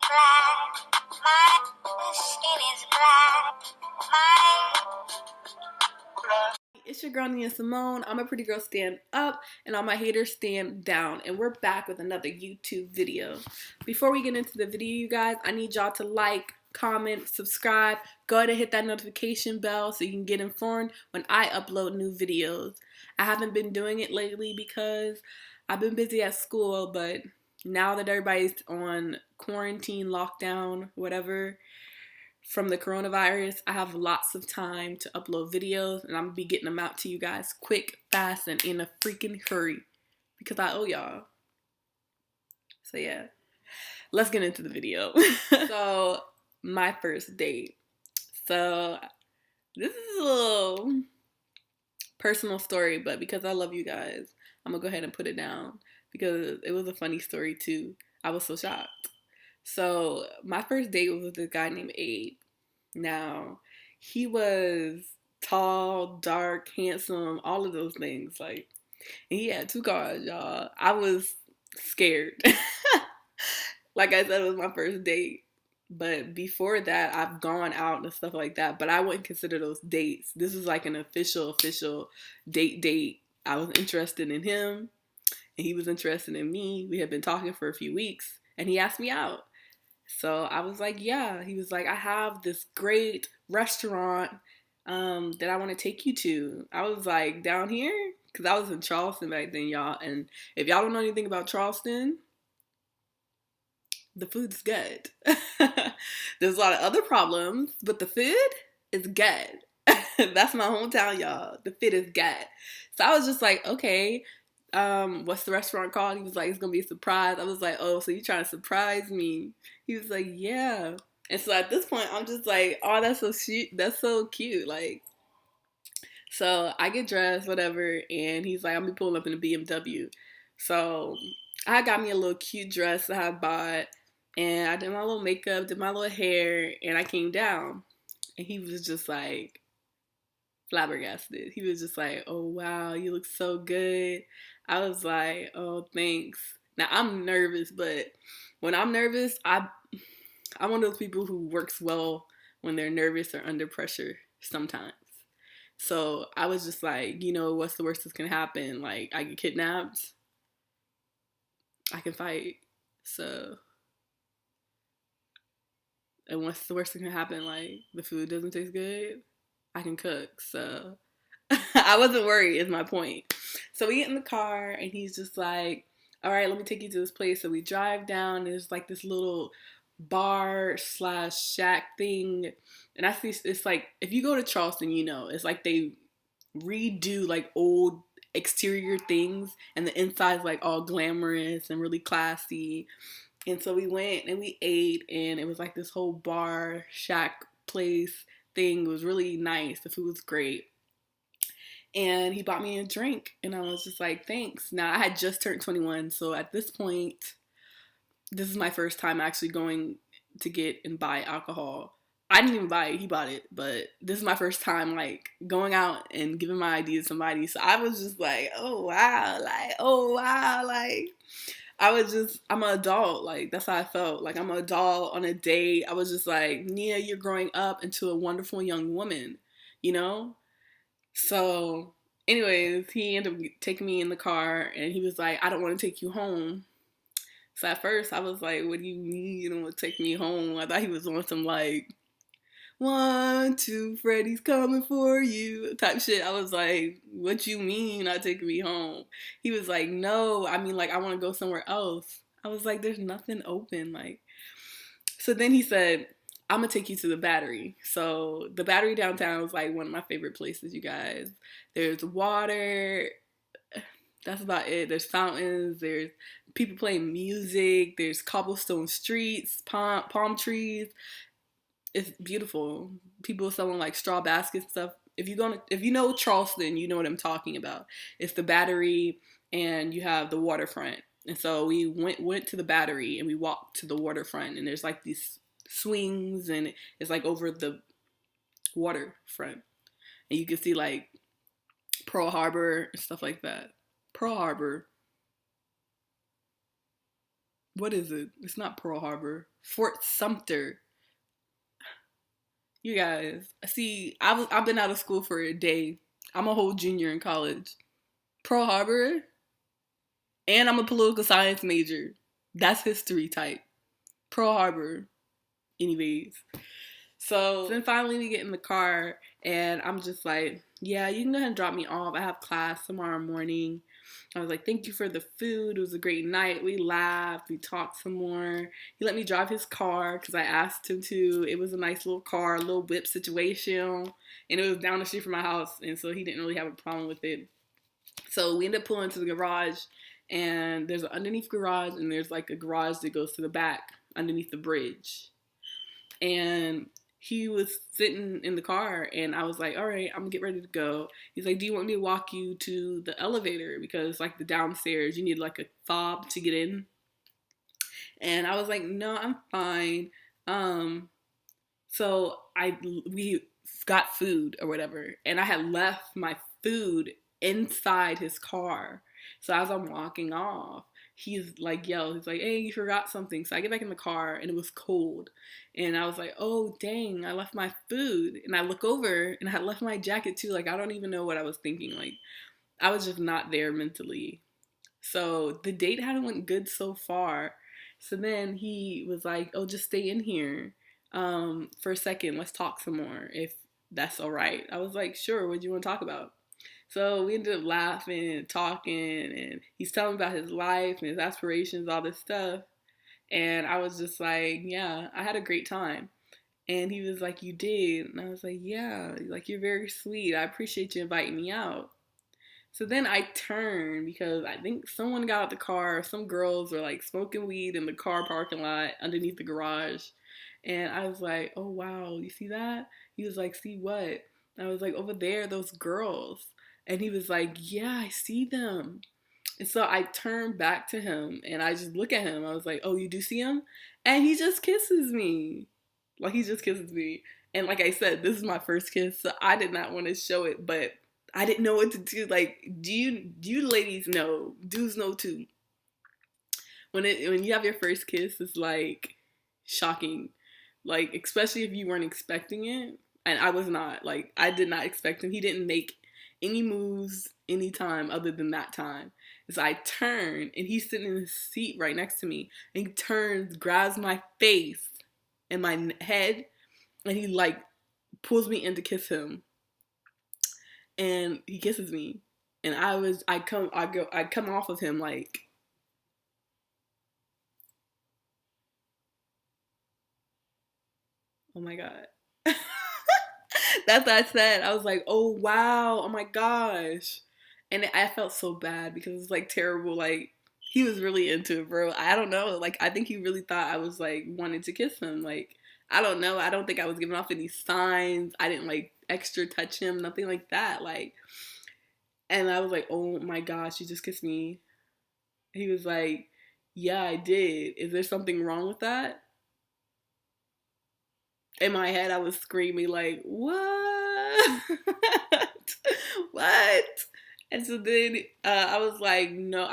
Black, my skin is black, It's your girl Nia Simone. I'm a pretty girl stand up and all my haters stand down, and we're back with another YouTube video. Before we get into the video, you guys, I need y'all to like, comment, subscribe, go ahead and hit that notification bell so you can get informed when I upload new videos. I haven't been doing it lately because I've been busy at school, but now that everybody's on quarantine, lockdown, whatever, from the coronavirus, I have lots of time to upload videos, and I'm gonna be getting them out to you guys quick, fast, and in a freaking hurry because I owe y'all. So yeah, let's get into the video. So my first date. So this is a little personal story, but because I love you guys, I'm gonna go ahead and put it down because it was a funny story too. I was so shocked. So my first date was with this guy named Abe. Now, he was tall, dark, handsome, all of those things. Like, and he had 2 cars, y'all. I was scared. Like I said, it was my first date. But before that, I've gone out and stuff like that. But I wouldn't consider those dates. This is like an official date. I was interested in him, and he was interested in me. We had been talking for a few weeks, and he asked me out. So I was like, yeah. He was like, I have this great restaurant that I want to take you to. I was like, down here? Because I was in Charleston back then, y'all. And if y'all don't know anything about Charleston, the food's good. There's a lot of other problems, but the food is good. That's my hometown, y'all. The food is good. So I was just like, okay. What's the restaurant called? He was like, it's gonna be a surprise. I was like, oh, so you trying to surprise me? He was like, yeah. And so at this point, I'm just like, oh, that's so cute. That's so cute. Like, so I get dressed, whatever, and he's like, I'm gonna be pulling up in a BMW. So I got me a little cute dress that I bought, and I did my little makeup, did my little hair, and I came down, and he was just like flabbergasted. He was just like, oh wow, you look so good. I was like, oh, thanks. Now I'm nervous, but when I'm nervous, I'm one of those people who works well when they're nervous or under pressure sometimes. So I was just like, you know, what's the worst that's gonna happen? Like, I get kidnapped, I can fight. So, and what's the worst that can happen? Like, the food doesn't taste good, I can cook. So I wasn't worried is my point. So we get in the car and he's just like, all right, let me take you to this place. So we drive down and there's like this little bar / shack thing. And I see it's like, if you go to Charleston, you know, it's like they redo like old exterior things and the inside's like all glamorous and really classy. And so we went and we ate, and it was like this whole bar shack place thing. It was really nice. The food was great. And he bought me a drink, and I was just like, thanks. Now, I had just turned 21, so at this point, this is my first time actually going to get and buy alcohol. I didn't even buy it, he bought it, but this is my first time, like, going out and giving my ID to somebody. So I was just like, oh, wow, like, I'm an adult. Like, that's how I felt. Like, I'm an adult on a date. I was just like, Nia, you're growing up into a wonderful young woman, you know? So, anyways, he ended up taking me in the car, and he was like, I don't want to take you home. So at first, I was like, what do you mean you don't want to take me home? I thought he was on some, like, 1, 2, Freddy's coming for you type shit. I was like, what you mean not taking me home? He was like, no, I mean, like, I want to go somewhere else. I was like, there's nothing open. Like, so then he said, I'm going to take you to the Battery. So the Battery downtown is like one of my favorite places, you guys. There's water. That's about it. There's fountains. There's people playing music. There's cobblestone streets, palm trees. It's beautiful. People selling like straw baskets and stuff. If you know Charleston, you know what I'm talking about. It's the Battery, and you have the waterfront. And so we went to the Battery and we walked to the waterfront, and there's like these swings, and it's like over the waterfront, and you can see like Pearl Harbor and stuff like that. Pearl Harbor, What is it? It's not Pearl Harbor. Fort Sumter. You guys, see, I've been out of school for a day. I'm a whole junior in college. Pearl Harbor, and I'm a political science major. That's history type. Pearl Harbor. Anyways. So then finally we get in the car and I'm just like, yeah, you can go ahead and drop me off. I have class tomorrow morning. I was like, thank you for the food. It was a great night. We laughed. We talked some more. He let me drive his car because I asked him to. It was a nice little car, a little whip situation. And it was down the street from my house. And so he didn't really have a problem with it. So we ended up pulling into the garage. And there's an underneath garage. And there's like a garage that goes to the back underneath the bridge. And he was sitting in the car and I was like, all right, I'm gonna get ready to go. He's like, do you want me to walk you to the elevator? Because like the downstairs, you need like a fob to get in. And I was like, no, I'm fine. So we got food or whatever. And I had left my food inside his car. So as I'm walking off, he's like, hey, you forgot something. So I get back in the car and it was cold. And I was like, oh, dang, I left my food. And I look over and I had left my jacket too. Like, I don't even know what I was thinking. Like, I was just not there mentally. So the date hadn't went good so far. So then he was like, oh, just stay in here for a second. Let's talk some more if that's all right. I was like, sure. What do you want to talk about? So we ended up laughing and talking, and he's telling me about his life and his aspirations, all this stuff. And I was just like, yeah, I had a great time. And he was like, you did? And I was like, yeah, like, you're very sweet. I appreciate you inviting me out. So then I turned because I think someone got out the car. Some girls were like smoking weed in the car parking lot underneath the garage. And I was like, oh, wow, you see that? He was like, see what? And I was like, over there, those girls. And he was like, yeah, I see them. And so I turned back to him and I just look at him. I was like, oh, you do see him? And he just kisses me. Like, he just kisses me. And like I said, this is my first kiss, so I did not want to show it, but I didn't know what to do. Like, do you ladies know? Dudes know too. When you have your first kiss, it's like shocking. Like, especially if you weren't expecting it. And I was not. Like, I did not expect him. He didn't make any moves any time other than that time. And so I turn and he's sitting in his seat right next to me. And he turns, grabs my face and my head, and he like pulls me in to kiss him. And he kisses me. And I come off of him like, oh my God. That's what I said. I was like, oh wow, oh my gosh. And I felt so bad because it's like terrible. Like, he was really into it, bro. I don't know. Like, I think he really thought I was like wanting to kiss him. Like, I don't know. I don't think I was giving off any signs. I didn't like extra touch him, nothing like that. Like, and I was like, oh my gosh, you just kissed me. He was like, yeah, I did. Is there something wrong with that? In my head, I was screaming like, what? What? And so then I was like, no.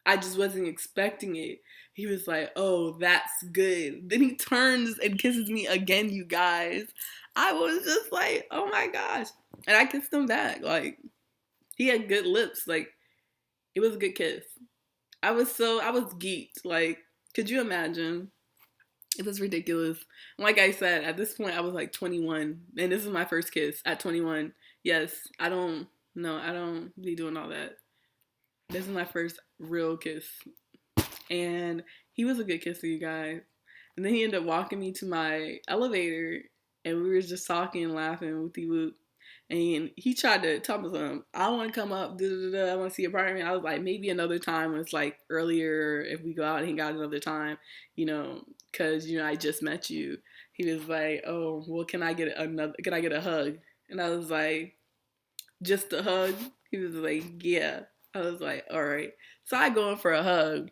I just wasn't expecting it. He was like, oh, that's good. Then he turns and kisses me again, you guys. I was just like, oh my gosh. And I kissed him back. Like, he had good lips. Like, it was a good kiss. I was geeked. Like, could you imagine? It was ridiculous. Like I said, at this point, I was like 21. And this is my first kiss at 21. Yes, I don't be doing all that. This is my first real kiss. And he was a good kisser, you guys. And then he ended up walking me to my elevator. And we were just talking and laughing, whoopty whoop. And he tried to tell me something. I want to come up. I want to see your apartment. I was like, maybe another time when it's like earlier, if we go out and hang out another time, because, I just met you. He was like, oh, well, can I get a hug? And I was like, just a hug? He was like, yeah. I was like, all right. So I go in for a hug.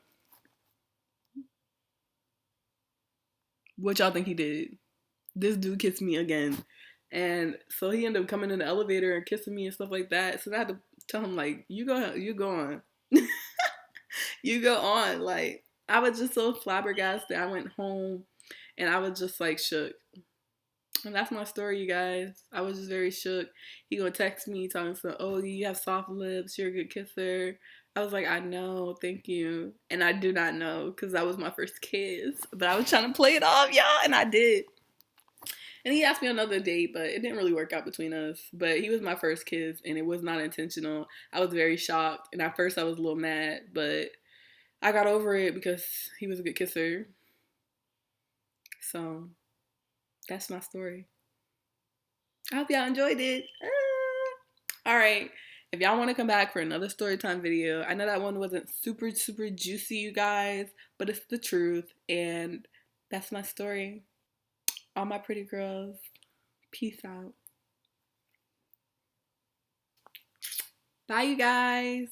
What y'all think he did? This dude kissed me again. And so he ended up coming in the elevator and kissing me and stuff like that. So I had to tell him, like, you go on. You go on. Like, I was just so flabbergasted. I went home and I was just like shook. And that's my story, you guys. I was just very shook. He gonna text me talking so, oh, you have soft lips. You're a good kisser. I was like, I know, thank you. And I do not know because that was my first kiss. But I was trying to play it off, y'all, and I did. And he asked me on another date, but it didn't really work out between us. But he was my first kiss, and it was not intentional. I was very shocked, and at first I was a little mad, but I got over it because he was a good kisser. So that's my story. I hope y'all enjoyed it. All right. If y'all want to come back for another story time video, I know that one wasn't super, super juicy, you guys, but it's the truth. And that's my story. All my pretty girls, peace out. Bye, you guys.